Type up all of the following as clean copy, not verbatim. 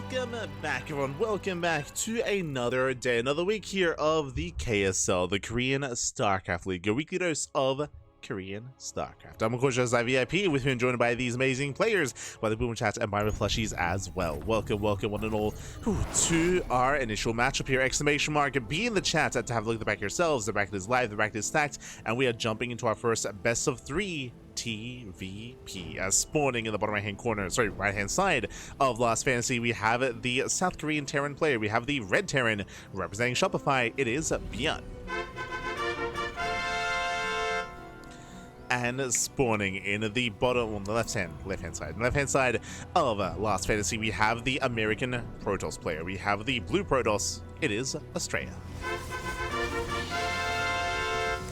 Welcome back, everyone. Welcome back to another day, another week here of the KSL, the Korean StarCraft League, your weekly dose of Korean StarCraft. I'm of course just VIP, with me and joined by these amazing players, by the ByuN chat and by the plushies as well. Welcome one and all to our initial matchup here. Exclamation mark, be in the chat to have a look at the bracket yourselves. The bracket is live, the bracket is stacked, and we are jumping into our first best of 3 TvP. As spawning in the bottom right hand side of Last Fantasy, we have the South Korean Terran player. We have the red Terran representing Shopify. It is ByuN. And spawning in the bottom, on the left hand side of Last Fantasy, we have the American Protoss player. We have the blue Protoss. It is Astrea.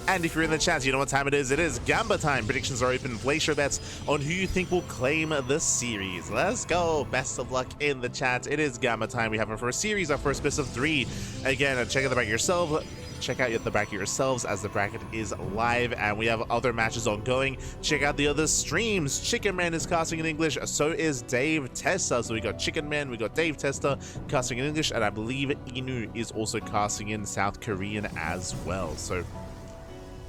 And if you're in the chat, you know what time it is. It is Gamba time. Predictions are open. Place your bets on who you think will claim the series. Let's go. Best of luck in the chat. It is Gamba time. We have our first series, our first best of 3. Again, check out the bracket yourself. Check out the bracket yourselves, as the bracket is live and we have other matches ongoing. Check out the other streams. Chicken Man is casting in English, so is Dave Testa. So we got Chicken Man, we got Dave Testa casting in English, and I believe Inu is also casting in South Korean as well. So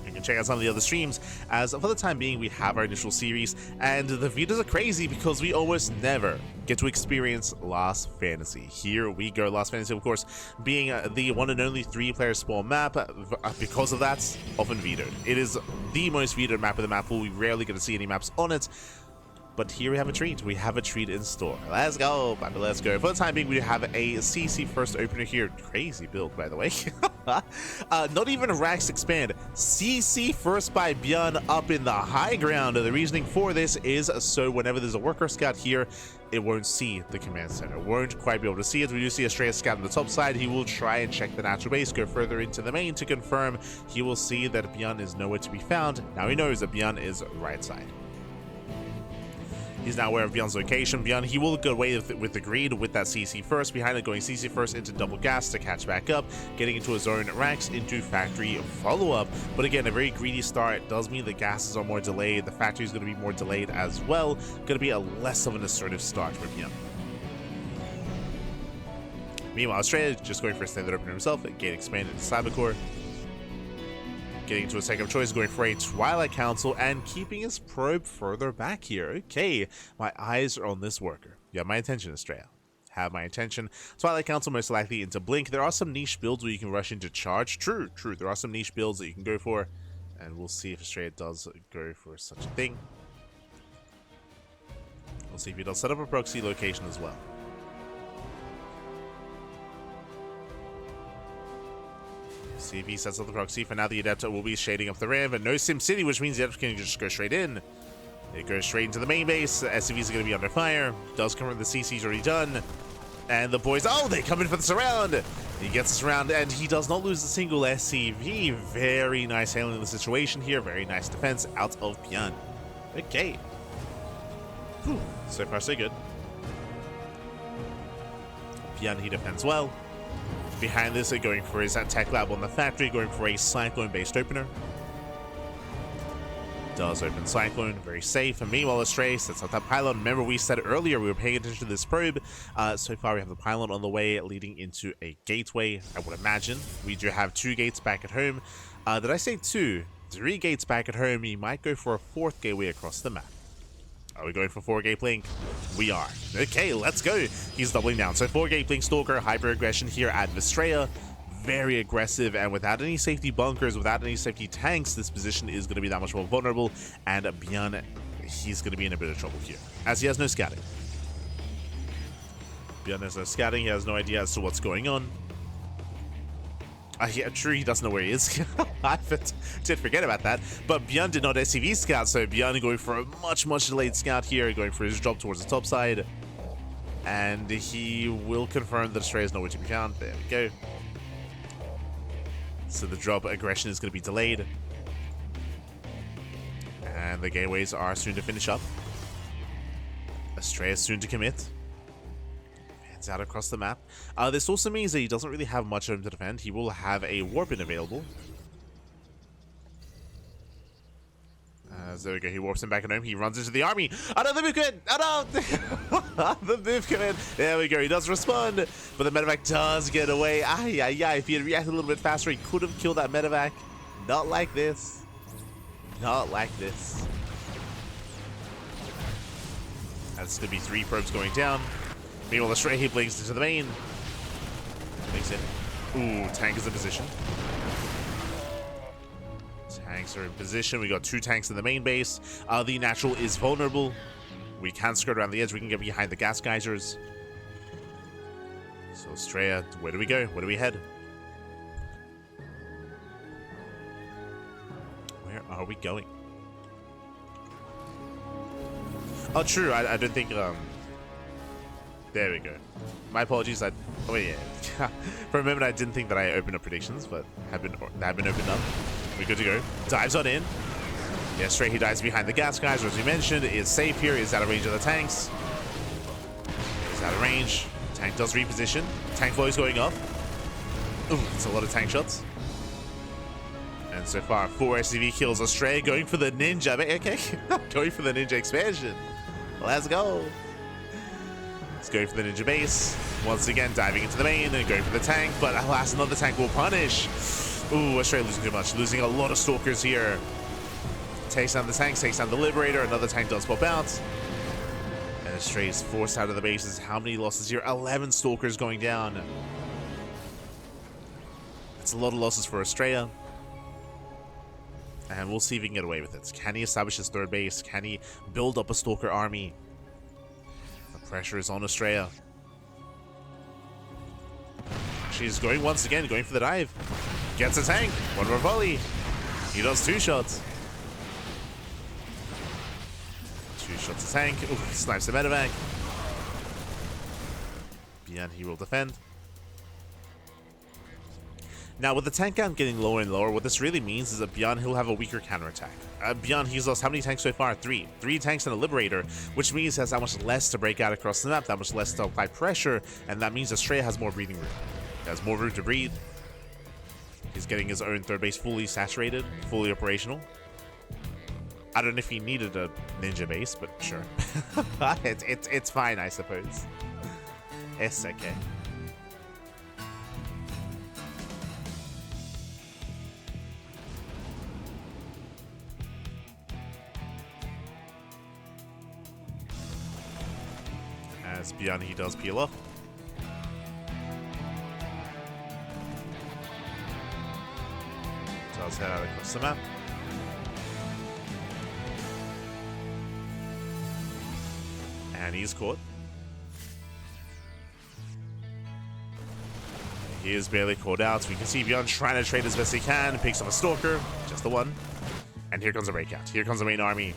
you can check out some of the other streams, as for the time being we have our initial series, and the videos are crazy because we almost never get to experience Last Fantasy. Here we go. Last Fantasy, of course, being the one and only 3-player spawn map, because of that, often vetoed. It is the most vetoed map of the map pool. We rarely get to see any maps on it. But here we have a treat. We have a treat in store. Let's go, baby, let's go. For the time being, we have a CC first opener here. Crazy build, by the way. Not even a Rax expand. CC first by ByuN up in the high ground. The reasoning for this is so whenever there's a worker scout here, it won't see the command center. Won't quite be able to see it. We do see Astrea scout on the top side. He will try and check the natural base, go further into the main to confirm. He will see that ByuN is nowhere to be found. Now he knows that ByuN is right side. He's now aware of ByuN's location. ByuN, he will go away with the greed with that CC first. Behind it, going CC first into double gas to catch back up. Getting into a zone Rax into factory follow-up. But again, a very greedy start does mean the gases are more delayed. The factory is going to be more delayed as well. Going to be a less of an assertive start for ByuN. Meanwhile, Astrea just going for a standard opener himself. Gate expanded to Cybercore. Getting to a second choice, going for a Twilight Council and keeping his probe further back here. Okay, my eyes are on this worker. You have my attention, Astrea. Have my attention. Twilight Council most likely into Blink. There are some niche builds where you can rush into Charge. True. There are some niche builds that you can go for, and we'll see if Astrea does go for such a thing. We'll see if he does set up a proxy location as well. See if he sets up the proxy. For now, the Adeptor will be shading up the ramp, and no Sim City, which means the Adeptor can just go straight in. It goes straight into the main base. The SCVs are going to be under fire. Does come from the CC's already done. And the boys, oh, they come in for the surround. He gets the surround, and he does not lose a single SCV. Very nice handling of the situation here. Very nice defense out of ByuN. Okay. Whew. So far, so good. ByuN, he defends well. Behind this, they're going for his tech lab on the factory, going for a Cyclone-based opener. Does open Cyclone, very safe. And meanwhile, Astrea sets up that pylon. Remember, we said earlier we were paying attention to this probe. So far, we have the pylon on the way, leading into a gateway, I would imagine. We do have 2 gates back at home. Did I say 2? 3 gates back at home. He might go for a 4th gateway across the map. Are we going for 4-gate Blink? We are. Okay, let's go. He's doubling down. So 4-gate Blink Stalker, hyper aggression here at Astrea. Very aggressive, and without any safety bunkers, without any safety tanks, this position is going to be that much more vulnerable. And ByuN, he's going to be in a bit of trouble here, as he has no scouting. ByuN has no scouting. He has no idea as to what's going on. Yeah, true, he doesn't know where he is. I did forget about that. But ByuN did not SCV scout, so ByuN going for a much delayed scout here, going for his drop towards the top side. And he will confirm that Astrea is nowhere to be found. There we go. So the drop aggression is going to be delayed. And the gateways are soon to finish up. Astrea is soon to commit. Out across the map. This also means that he doesn't really have much room to defend. He will have a warp in available. There we go. He warps him back at home. He runs into the army. Oh no, the move command! Oh no! The move command. There we go. He does respond, but the medevac does get away. Ay, ay, ay. If he had reacted a little bit faster, he could have killed that medevac. Not like this. Not like this. That's going to be 3 probes going down. Meanwhile, Astrea, he blinks into the main. Blinks in. Ooh, tank is in position. Tanks are in position. We got 2 tanks in the main base. The natural is vulnerable. We can skirt around the edge. We can get behind the gas geysers. So Astrea, where do we go? Where do we head? Where are we going? Oh, true. I don't think. There we go. My apologies. Oh yeah. For a moment, I didn't think that I opened up predictions, but have been opened up. We're good to go. Dives on in. Yeah, straight. He dives behind the gas guys, as we mentioned. Is safe here. Is out of range of the tanks. Is out of range. Tank does reposition. Tank flow is going up. Ooh, it's a lot of tank shots. And so far, 4 SCV kills. Astrea going for the ninja. Okay, going for the ninja expansion. Let's go. Let's go for the ninja base. Once again, diving into the main and going for the tank. But alas, another tank will punish. Ooh, Astrea losing too much. Losing a lot of stalkers here. Takes down the tanks, takes down the Liberator. Another tank does pop out. And Astrea is forced out of the bases. How many losses here? 11 stalkers going down. It's a lot of losses for Astrea. And we'll see if he can get away with it. Can he establish his 3rd base? Can he build up a stalker army? The pressure is on Astrea. She's going once again, going for the dive. Gets a tank. 1 more volley. He does 2 shots. 2 shots a tank. Ooh, snipes the medevac. ByuN, he will defend. Now, with the tank count getting lower and lower, what this really means is that ByuN, he'll have a weaker counterattack. ByuN, he's lost how many tanks so far? 3. 3 tanks and a Liberator, which means he has that much less to break out across the map, that much less to apply pressure, and that means Astrea has more breathing room. He has more room to breathe. He's getting his own 3rd base fully saturated, fully operational. I don't know if he needed a ninja base, but sure. it's fine, I suppose. It's okay. As ByuN, he does peel off. Does head out across the map. And he's caught. He is barely caught out. We can see ByuN trying to trade as best he can. Picks up a stalker. Just the one. And here comes a breakout. Here comes the main army.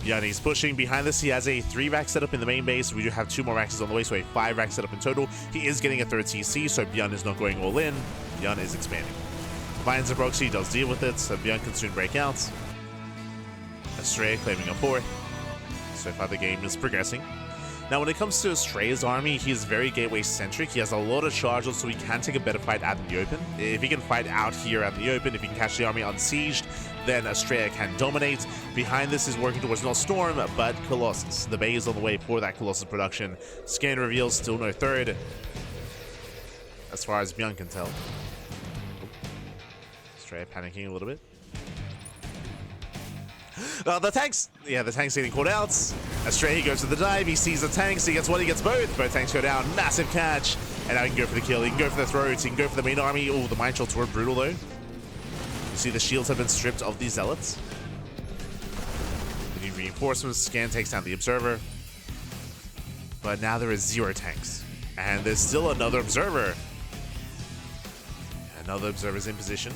ByuN, he's pushing. Behind this, he has a 3-rack setup in the main base. We do have 2 more racks on the way, so a 5-rack setup in total. He is getting a 3rd CC, so ByuN is not going all in. ByuN is expanding. Finds a proxy, does deal with it, so ByuN can soon break out. Astrea claiming a 4th. So far, the game is progressing. Now, when it comes to Astrea's army, he is very gateway-centric. He has a lot of charges, so he can take a better fight out in the open. If he can fight out here out in the open, if he can catch the army unsieged, then Astrea can dominate. Behind this is working towards not Storm, but Colossus. The Bay is on the way for that Colossus production. Scan reveals still no 3rd, as far as ByuN can tell. Astrea panicking a little bit. The tanks! Yeah, the tank's getting caught out. Astrea, he goes to the dive. He sees the tanks. He gets one. He gets both. Both tanks go down. Massive catch. And now he can go for the kill. He can go for the throats. He can go for the main army. Oh, the mine shots were brutal, though. You see the shields have been stripped of these zealots. They need reinforcements. Scan takes down the observer. But now there is 0 tanks. And there's still another observer. Another observer's in position.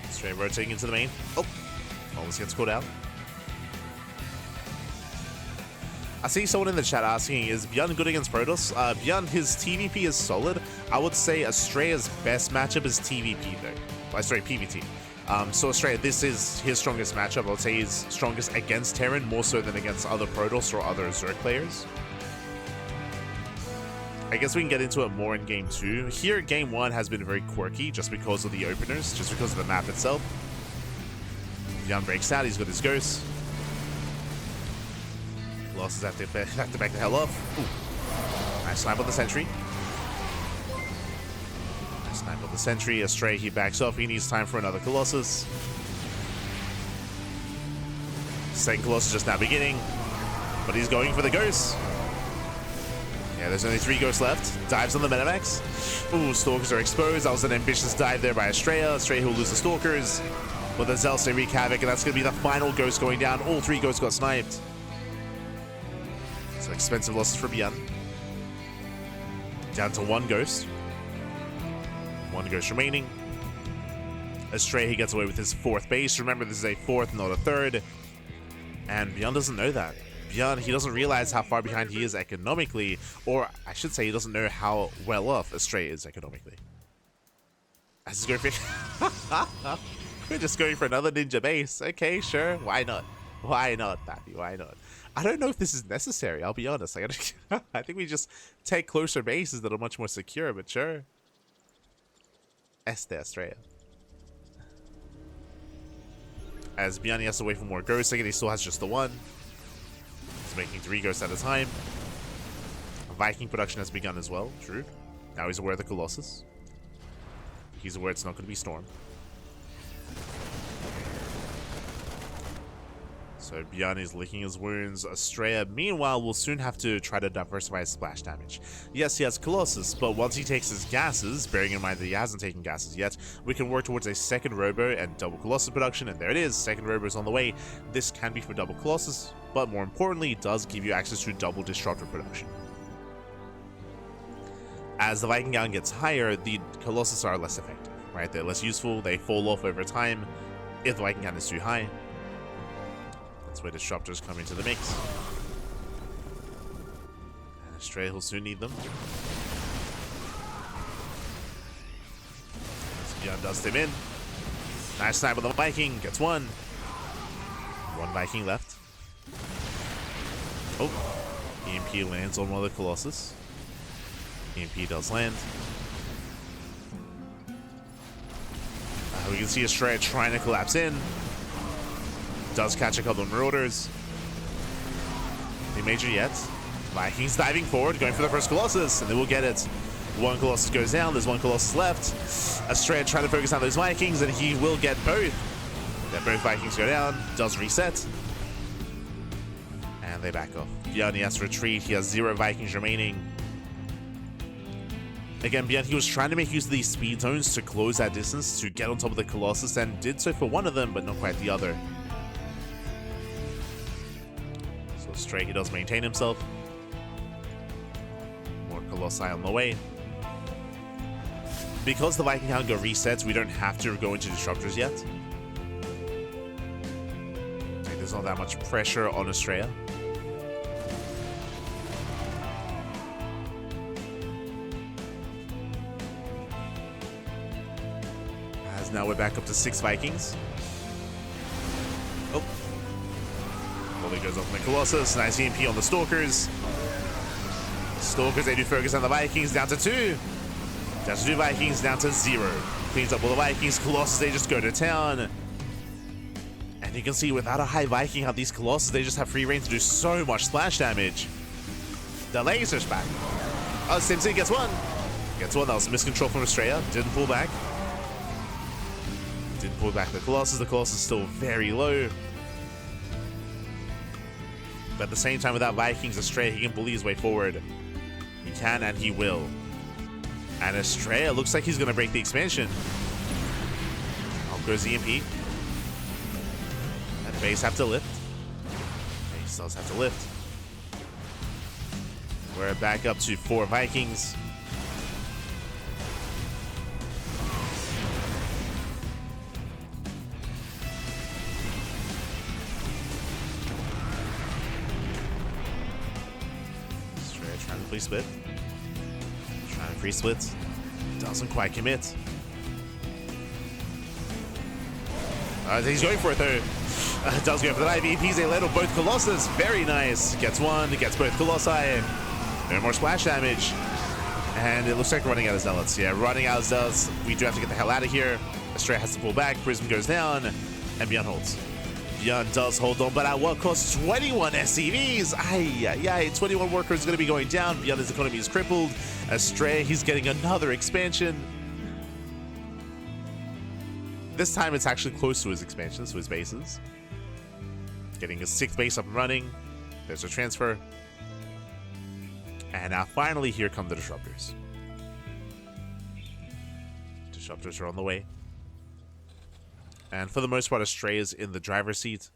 Straight rotating into the main. Oh, almost gets caught out. I see someone in the chat asking, is ByuN good against Protoss? ByuN, his TvP is solid. I would say Astrea's best matchup is TvP though. Sorry, PvT. So Astrea, this is his strongest matchup. I would say he's strongest against Terran more so than against other Protoss or other Zerg players. I guess we can get into it more in game 2. Here, game 1 has been very quirky just because of the openers, just because of the map itself. ByuN breaks out, he's got his ghost. Colossus have to back the hell off. Ooh. Nice snipe on the sentry. Nice snipe on the sentry. Astrea, he backs off, he needs time for another Colossus. Second Colossus just now beginning, but he's going for the ghost. Yeah, there's only 3 ghosts left. Dives on the Metamax. Ooh, Stalkers are exposed. That was an ambitious dive there by Astrea. Astrea who will lose the Stalkers. But the Zealous, they wreak havoc, and that's going to be the final ghost going down. All 3 ghosts got sniped. So expensive losses for ByuN. Down to 1 ghost. 1 ghost remaining. Astrea, he gets away with his 4th base. Remember, this is a 4th, not a 3rd. And ByuN doesn't know that. ByuN, he doesn't realize how far behind he is economically, or I should say he doesn't know how well off Astrea is economically. As he's going for we're just going for another ninja base. Okay, sure. Why not? Why not, Pappy? Why not? I don't know if this is necessary, I'll be honest. I think we just take closer bases that are much more secure, but sure. Astrea. As ByuN has to wait for more ghosts, again, he still has just the 1. He's making 3 ghosts at a time. Viking production has begun as well, true. Now he's aware of the Colossus. He's aware it's not going to be Storm. So ByuN is licking his wounds. Astrea, meanwhile, will soon have to try to diversify his splash damage. Yes, he has Colossus, but once he takes his gases, bearing in mind that he hasn't taken gases yet, we can work towards a 2nd Robo and double Colossus production, and there it is, 2nd Robo is on the way. This can be for double Colossus, but more importantly, it does give you access to double Disruptor production. As the Viking count gets higher, the Colossus are less effective, right? They're less useful, they fall off over time if the Viking count is too high. That's where Disruptors come into the mix. And Astrea will soon need them. So ByuN does him in. Nice snipe on the Viking, gets 1. 1 Viking left. Oh, EMP lands on one of the Colossus. EMP does land. We can see Astrea trying to collapse in. Does catch a couple of Marauders. Nothing major yet. Vikings diving forward, going for the first Colossus, and they will get it. 1 Colossus goes down, there's 1 Colossus left. Astrea trying to focus on those Vikings, and he will get both. Then both Vikings go down, does reset. And they back off. ByuN, he has to retreat, he has 0 Vikings remaining. Again, ByuN, he was trying to make use of these speed zones to close that distance, to get on top of the Colossus, and did so for one of them, but not quite the other. So Astrea, he does maintain himself. More Colossi on the way. Because the Viking count got resets, we don't have to go into Disruptors yet. There's not that much pressure on Astrea. As now we're back up to 6 Vikings. Oh. Volley goes off on the Colossus. Nice EMP on the Stalkers. Stalkers, they do focus on the Vikings, down to 2. Down to 2 Vikings, down to 0. Cleans up all the Vikings. Colossus, they just go to town. And you can see without a high Viking, how these Colossus, they just have free reign to do so much splash damage. The laser's back. Oh, Simpson gets 1. Gets 1. That was a miscontrol from Astrea. Didn't pull back. Didn't pull back the Colossus. The Colossus is still very low. But at the same time, without Vikings, Astrea, he can bully his way forward. He can and he will. And Astrea looks like he's going to break the expansion. Out goes EMP. And base have to lift. Base does have to lift. We're back up to 4 Vikings. Astrea trying to free split. Trying to free split. Doesn't quite commit. He's going for it though. Does go for the IVPs. They let off both Colossus. Very nice. Gets 1. Gets both Colossi. No more splash damage. And it looks like we're running out of zealots. Yeah, running out of zealots. We do have to get the hell out of here. Astrea has to pull back. Prism goes down. And ByuN holds. ByuN does hold on, but at what cost? 21 SCVs. Ay, 21 workers going to be going down. ByuN's economy is crippled. Astrea, he's getting another expansion. This time it's actually close to his expansions, to his bases. Getting his 6th base up and running. There's a transfer. And now finally here come the disruptors. Disruptors are on the way. And for the most part, Astrea is in the driver's seat.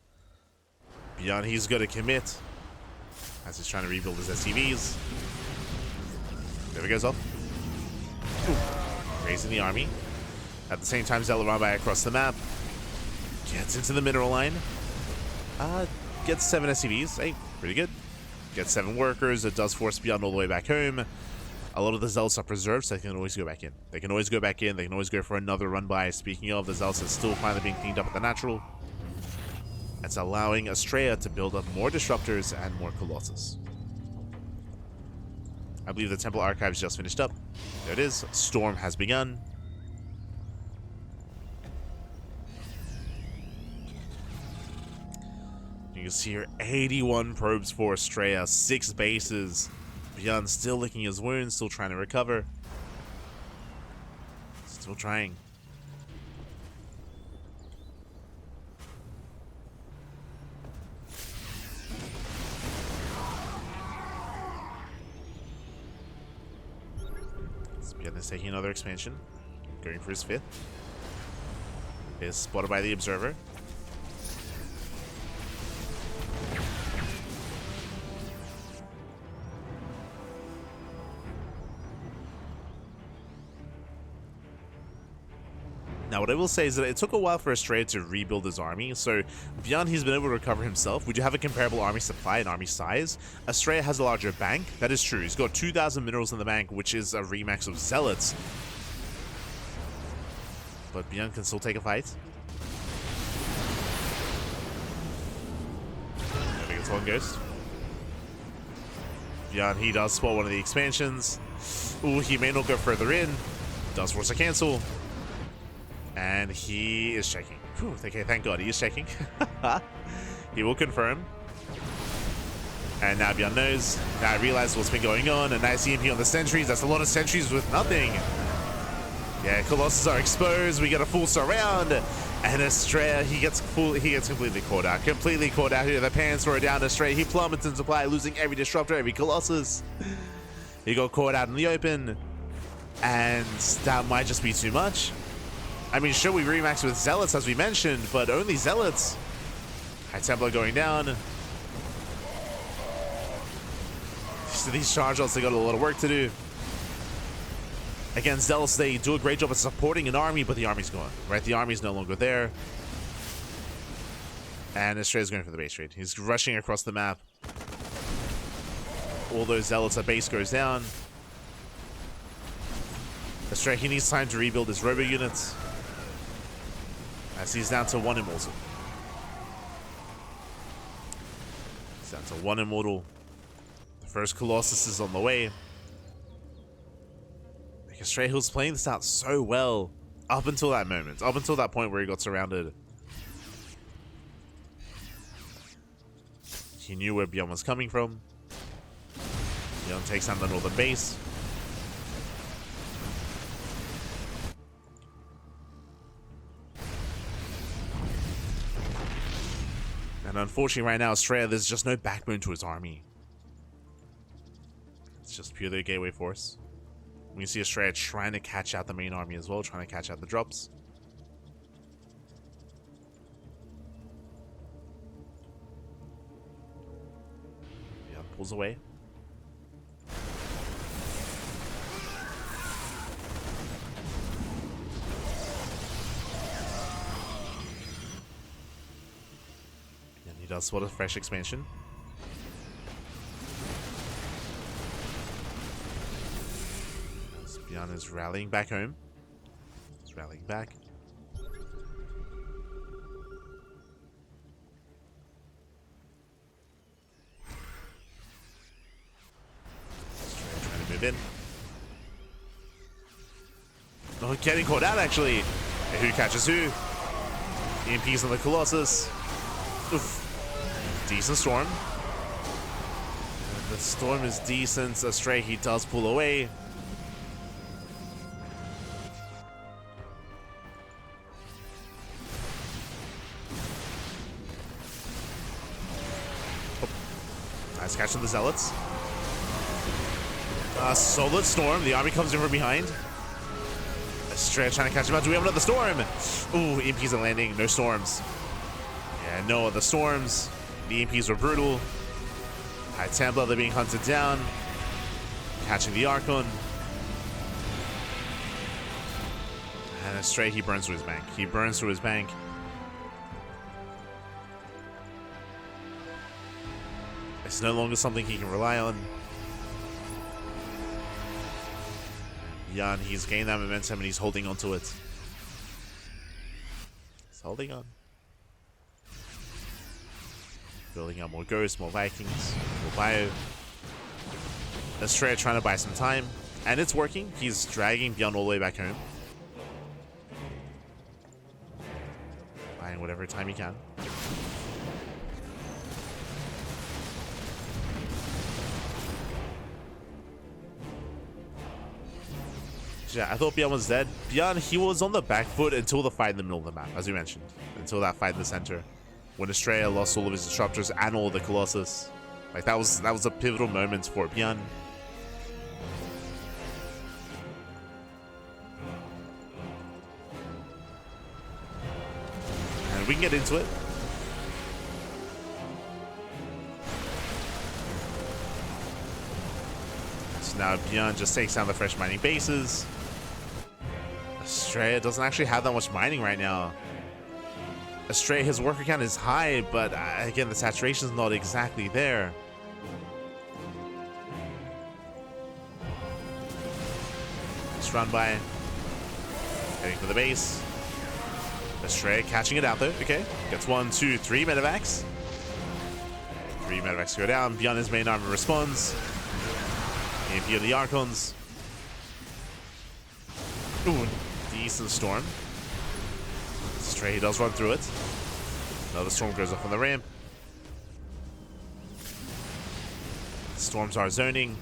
ByuN, he's going to commit as he's trying to rebuild his SCVs. There he goes off. Ooh. Raising the army. At the same time, Zealot run by across the map. Gets into the mineral line. Gets 7 SCVs. Hey, pretty good. Gets 7 workers. It does force ByuN all the way back home. A lot of the Zealots are preserved, so they can always go back in. They can always go back in. They can always go for another run by. Speaking of, the Zealots are still finally being cleaned up at the natural. It's allowing Astrea to build up more Disruptors and more Colossus. I believe the Temple Archives just finished up. There it is. Storm has begun. You can see here 81 probes for Astrea, 6 bases. ByuN still licking his wounds, still trying to recover. Still trying. ByuN is taking another expansion, going for his 5th. Is spotted by the Observer. Now, what I will say is that it took a while for Astrea to rebuild his army, so ByuN, he's been able to recover himself. We do have a comparable army supply and army size. Astrea has a larger bank. That is true. He's got 2,000 minerals in the bank, which is a remax of Zealots. But ByuN can still take a fight. I think it's one ghost. ByuN, he does spot one of the expansions. Ooh, he may not go further in. Does force a cancel. And he is checking. Whew, okay, thank God, he is checking. He will confirm. And now ByuN knows. Now I realize what's been going on, and I see him here on the sentries. That's a lot of sentries with nothing. Yeah, Colossus are exposed. We get a full surround. And Astrea, he gets completely caught out. Completely caught out here. The pants were down. Astrea, he plummets in supply, losing every Disruptor, every Colossus. He got caught out in the open. And that might just be too much. I mean, sure, we remax with Zealots, as we mentioned, but only Zealots. High Templar going down. So these charge outs, they got a lot of work to do. Against Zealots, they do a great job of supporting an army, but the army's gone, right? The army's no longer there. And Astrea's going for the base trade. He's rushing across the map. All those Zealots, a base goes down. Astrea, he needs time to rebuild his robo units. As he's down to 1 immortal. He's down to 1 immortal. The first Colossus is on the way. Astrea was playing this out so well up until that moment. Up until that point where he got surrounded. He knew where ByuN was coming from. ByuN takes down the northern base. And unfortunately right now, Astrea, there's just no backbone to his army. It's just purely a gateway force. We see Astrea trying to catch out the main army as well, trying to catch out the drops. Yeah, pulls away. Does spot a fresh expansion. ByuN is rallying back home. He's rallying back. Trying to move in. Oh, getting caught out actually. Who catches who? EMPs on the Colossus. Oof. Decent storm. The storm is decent. Astrea, he does pull away. Nice catch on the Zealots. Solid storm. The army comes in from behind. Astrea trying to catch him out. Do we have another storm? Ooh, EMPs are landing. No storms. Yeah, no other storms. The EMPs were brutal. High Templar, they're being hunted down. Catching the Archon. And Astrea, he burns through his bank. He burns through his bank. It's no longer something he can rely on. ByuN, he's gained that momentum and he's holding on to it. He's holding on. Building up more Ghosts, more Vikings, more Bio. Astrea trying to buy some time. And it's working. He's dragging ByuN all the way back home. Buying whatever time he can. Yeah, I thought ByuN was dead. ByuN, he was on the back foot until the fight in the middle of the map, as we mentioned. Until that fight in the center. When Astrea lost all of his disruptors and all the Colossus. Like, that was a pivotal moment for ByuN. And we can get into it. So now ByuN just takes down the fresh mining bases. Astrea doesn't actually have that much mining right now. Astrea, his worker count is high, but again, the saturation is not exactly there. Just run by. Heading for the base. Astrea catching it out there. Okay. Gets 1, 2, 3 medevacs. 3 medevacs go down. ByuN, his main armor responds. EMP of the Archons. Ooh, decent storm. Astrea does run through it. Another storm goes off on the ramp. Storms are zoning.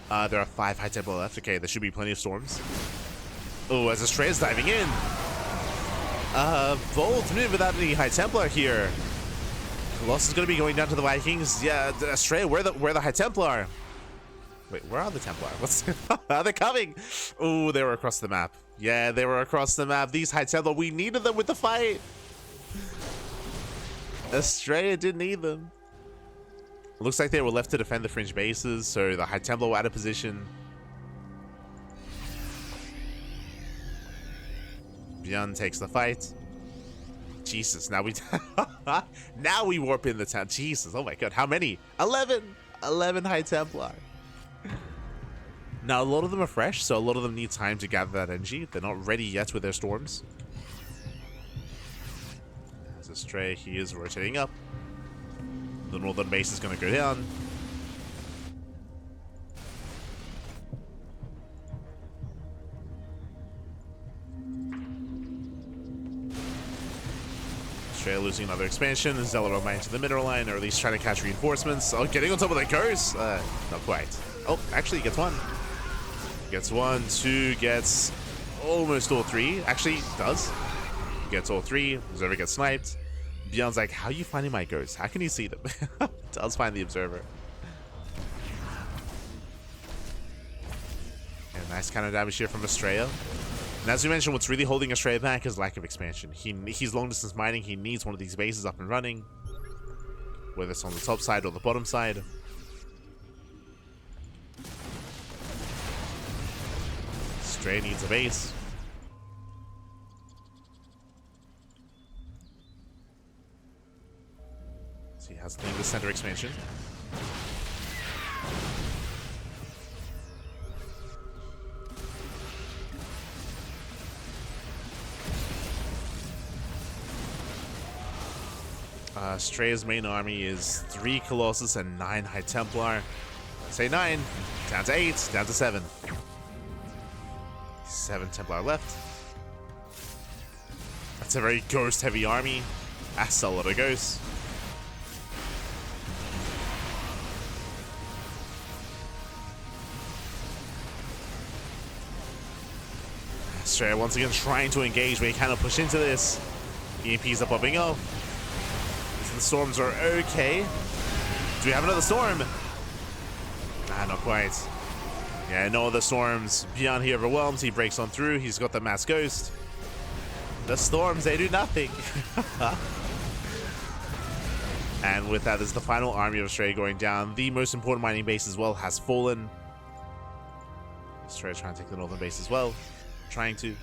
There are 5 High Templar left. Okay, there should be plenty of storms. Oh, as Astrea is diving in. Bold move without any High Templar here. Colossus is going to be going down to the Vikings. Yeah, Astrea, where the High Templar? Wait, where are the Templar? What's are they coming? Oh, they were across the map. Yeah, they were across the map. These High Templar, we needed them with the fight. Astrea didn't need them. Looks like they were left to defend the fringe bases, so the High Templar were out of position. ByuN takes the fight. Jesus, now we now we warp in the town. Jesus, oh my god, how many? 11 High Templar. Now, a lot of them are fresh, so a lot of them need time to gather that energy. They're not ready yet with their storms. As Astrea, he is rotating up. The northern base is going to go down. Astrea losing another expansion. Zealot on mine to the middle line, or at least trying to catch reinforcements. Oh, getting on top of the curse. Not quite. Oh, actually, he gets 1. Gets 1, 2, gets almost all 3. Actually, does. Gets all 3. Observer gets sniped. ByuN's like, how are you finding my ghosts? How can you see them? Does find the Observer. And nice counter damage here from Astrea. And as we mentioned, what's really holding Astrea back is lack of expansion. He's long distance mining. He needs one of these bases up and running. Whether it's on the top side or the bottom side. Astrea needs a base. So he has to leave the center expansion. Astrea's main army is 3 Colossus and 9 High Templar. Say 9, down to 8, down to 7. 7 Templar left. That's a very ghost-heavy army. That's a lot of ghosts. Astrea once again trying to engage, but he cannot push into this. EMPs are popping off. The storms are okay. Do we have another storm? Ah, not quite. Yeah, no other storms. ByuN, he overwhelms. He breaks on through. He's got the mass ghost. The storms, they do nothing. And with that, this is the final army of Astrea going down. The most important mining base as well has fallen. Astrea trying to take the northern base as well. Trying to.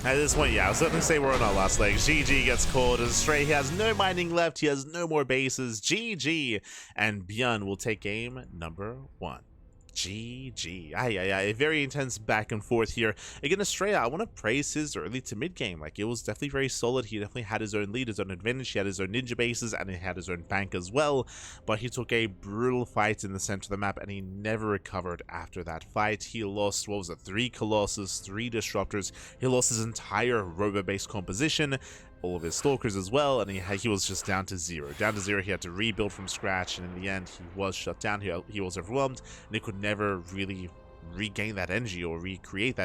At this point, yeah, I was going to say we're on our last leg. GG gets called as Astrea. He has no mining left. He has no more bases. GG. And ByuN will take game number 1. GG. A very intense back and forth here. Again, Astrea, I want to praise his early to mid game. Like, it was definitely very solid. He definitely had his own lead, his own advantage. He had his own ninja bases, and he had his own bank as well. But he took a brutal fight in the center of the map, and he never recovered after that fight. He lost, what was it, 3 Colossus, 3 Disruptors. He lost his entire robo-based composition, all of his stalkers as well, and he was just down to 0. Down to 0, he had to rebuild from scratch, and in the end, he was shut down. He was overwhelmed, and he could never really regain that energy or recreate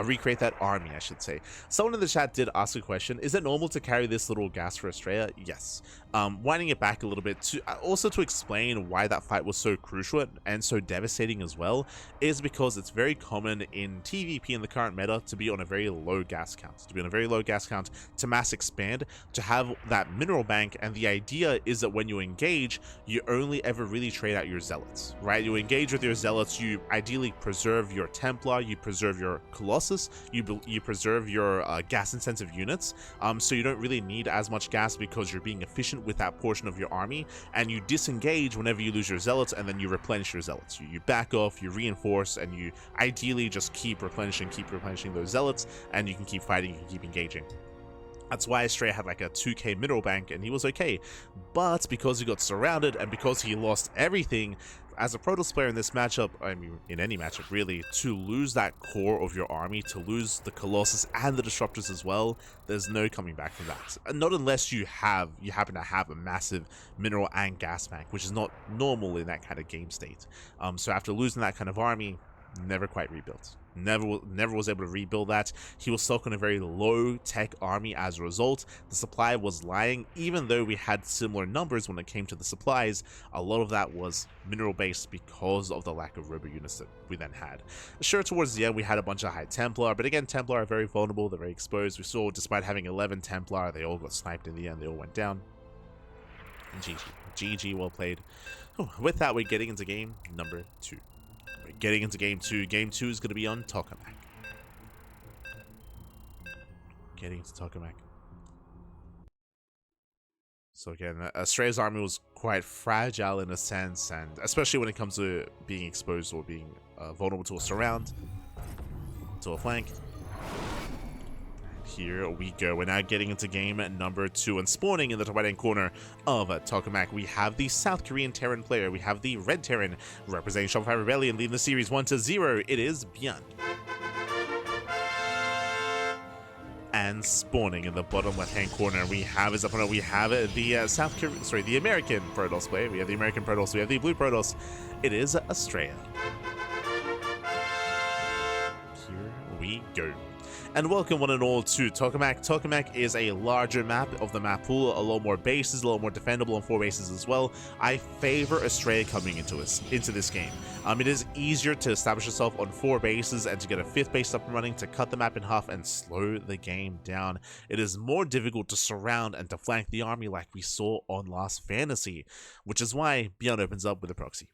recreate that army, I should say. Someone in the chat did ask a question: is it normal to carry this little gas for Astrea? Yes. Winding it back a little bit, also to explain why that fight was so crucial and so devastating as well, is because it's very common in TvP in the current meta to be on a very low gas count, to mass expand, to have that mineral bank, and the idea is that when you engage, you only ever really trade out your zealots, right? You engage with your zealots, you ideally preserve your Templar, you preserve your Colossus, you preserve your gas intensive units, so you don't really need as much gas because you're being efficient with that portion of your army, and you disengage whenever you lose your zealots, and then you replenish your zealots. You back off, you reinforce, and you ideally just keep replenishing those zealots, and you can keep fighting, you can keep engaging. That's why Astrea had like a 2k mineral bank, and he was okay. But because he got surrounded, and because he lost everything, as a Protoss player in this matchup, I mean, in any matchup really, to lose that core of your army, to lose the Colossus and the Disruptors as well, there's no coming back from that. Not unless you happen to have a massive mineral and gas bank, which is not normal in that kind of game state. So after losing that kind of army, never quite rebuilt. Never was able to rebuild that. He was stuck on a very low tech army as a result. The supply was lying, even though we had similar numbers when it came to the supplies. A lot of that was mineral based because of the lack of robo units that we then had. Sure, towards the end we had a bunch of high Templar, but again, Templar are very vulnerable, they're very exposed. We saw, despite having 11 Templar, they all got sniped in the end, they all went down. And GG, well played. With that, we're getting into game number 2. Getting into game 2. Game 2 is going to be on Tokamak. Getting into Tokamak. So again, Astrea's army was quite fragile in a sense, and especially when it comes to being exposed or being vulnerable to a surround, to a flank. Here we go. We're now getting into game number 2, and spawning in the top right-hand corner of Tokamak, we have the South Korean Terran player. We have the Red Terran representing Shopify Rebellion, leading the series 1-0. It is ByuN. And spawning in the bottom left-hand corner, we have his opponent. We have the American Protoss player. We have the American Protoss. We have the Blue Protoss. It is Astrea. Here we go. And welcome one and all to Tokamak. Tokamak is a larger map of the map pool, a lot more bases, a lot more defendable on 4 bases as well. I favor Astrea coming into this game. It is easier to establish yourself on 4 bases and to get a 5th base up and running, to cut the map in half and slow the game down. It is more difficult to surround and to flank the army like we saw on Last Fantasy, which is why ByuN opens up with a proxy.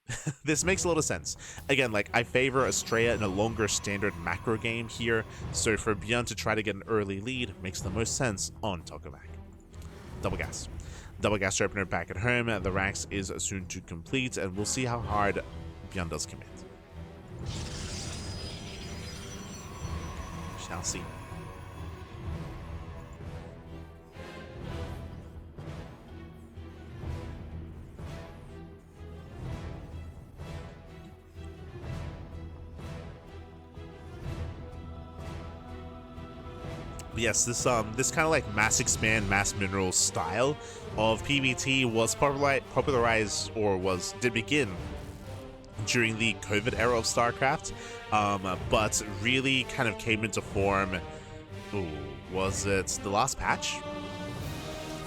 This makes a lot of sense. Again, like, I favor Astrea in a longer standard macro game here, so for ByuN ByuN to try to get an early lead makes the most sense on Tokamak. Double gas. Double gas opener back at home. The ranks is soon to complete, and we'll see how hard ByuN does commit. Shall see. But yes, this kind of like mass expand, mass mineral style of PvT was popularized, or did begin during the COVID era of StarCraft, but really kind of came into form. Ooh, was it the last patch?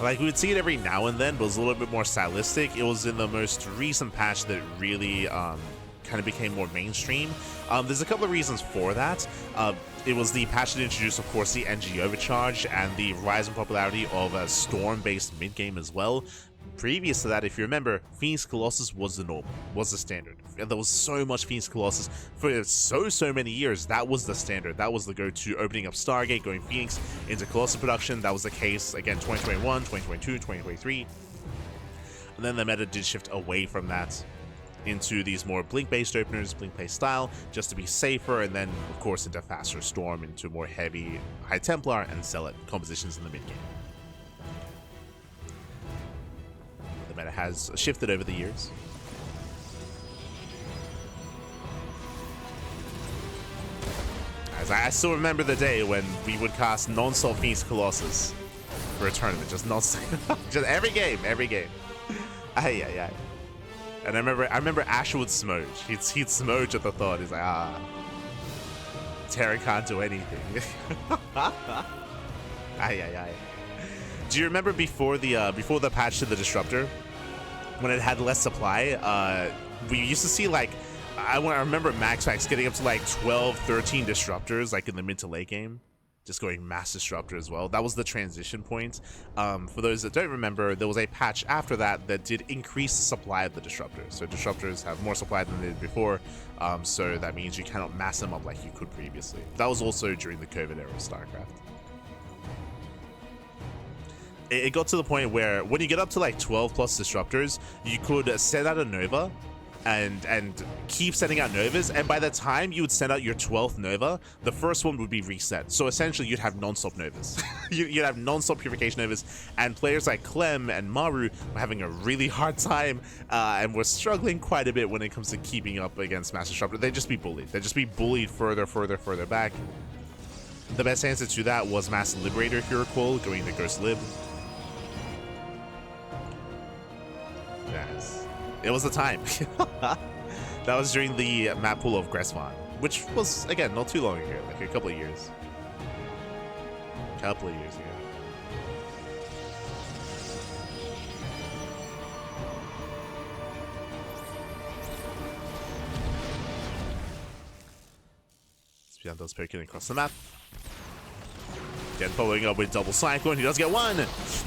Like, we would see it every now and then, but it was a little bit more stylistic. It was in the most recent patch that it really kind of became more mainstream. There's a couple of reasons for that. It was the patch that introduced, of course, the NG overcharge and the rise in popularity of a storm-based mid-game as well. Previous to that, if you remember, Phoenix Colossus was the norm, was the standard. And there was so much Phoenix Colossus for so many years. That was the standard. That was the go-to, opening up Stargate, going Phoenix into Colossus production. That was the case, again, 2021, 2022, 2023. And then the meta did shift away from that into these more blink-based openers, blink-based style, just to be safer, and then, of course, into faster Storm, into more heavy High Templar and Zealot compositions in the mid-game. The meta has shifted over the years. As I still remember the day when we would cast non-stop Phoenix Colossus for a tournament, just non-stop, just every game. Ay. And I remember Asher would smoge. He'd smoge at the thought. He's like, Terra can't do anything. Ay. Do you remember before the patch to the Disruptor, when it had less supply? We used to see, like, I remember Max getting up to like 12, 13 Disruptors, like in the mid to late game. Just going mass Disruptor as well. That was the transition point. For those that don't remember, there was a patch after that that did increase the supply of the Disruptors. So Disruptors have more supply than they did before, so that means you cannot mass them up like you could previously. That was also during the COVID era of StarCraft. It got to the point where when you get up to like 12 plus Disruptors, you could send out a Nova and keep sending out Novas, and by the time you would send out your 12th Nova, the first one would be reset. So essentially you'd have non-stop Novas. You'd have non-stop Purification Novas, and players like Clem and Maru were having a really hard time and were struggling quite a bit when it comes to keeping up against Master Disruptor. They'd just be bullied. They'd just be bullied further back. The best answer to that was Master Liberator, if you recall, going to Ghost Lib. Yes. It was the time. That was during the map pool of Gressvan, which was, again, not too long ago, like a couple of years. Ago. ByuN does poking across the map. Again, following up with double Cyclone, he does get one.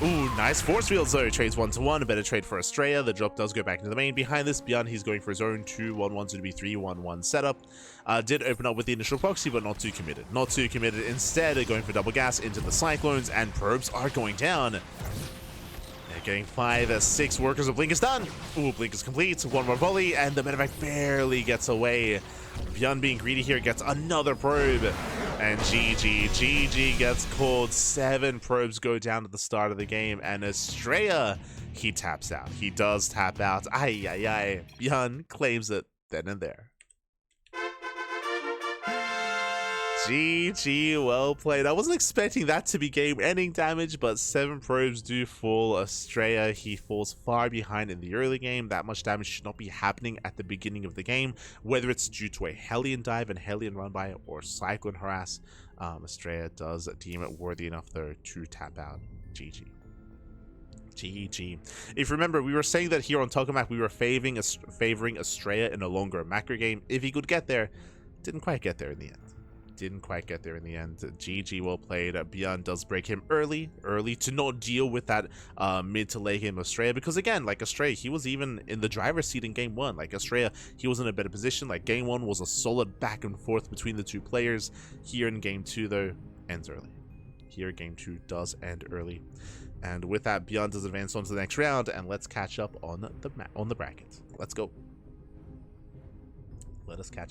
Ooh, nice force field though. Trades 1-1, a better trade for Astrea. The drop does go back into the main. Behind this, ByuN, he's going for his own 2-1-1 to be 3-1-1 setup. Did open up with the initial proxy, but not too committed. Instead, going for double gas into the Cyclones, and probes are going down. They're getting 5, 6 workers. Blink is done. Ooh, Blink is complete. One more volley, and the medevac barely gets away. ByuN being greedy here gets another probe. And GG gets called. 7 probes go down at the start of the game, and Astrea, he taps out. He does tap out. Ay. ByuN claims it then and there. GG, well played. I wasn't expecting that to be game-ending damage, but 7 probes do fall. Astrea, he falls far behind in the early game. That much damage should not be happening at the beginning of the game, whether it's due to a Hellion dive and Hellion run by or Cyclone harass. Astrea does deem it worthy enough though to tap out. GG. If you remember, we were saying that here on Tokamak we were favoring Astrea in a longer macro game. If he could get there, didn't quite get there in the end. GG, well played. ByuN does break him early to not deal with that mid to late game Astrea, because again, like Astrea, he was even in the driver's seat in game 1. Like Astrea, he was in a better position. Like game 1 was a solid back and forth between the two players. Here in game 2 though, ends early. Here, game 2 does end early. And with that, ByuN does advance on to the next round, and let's catch up on the bracket. Let's go. Let us catch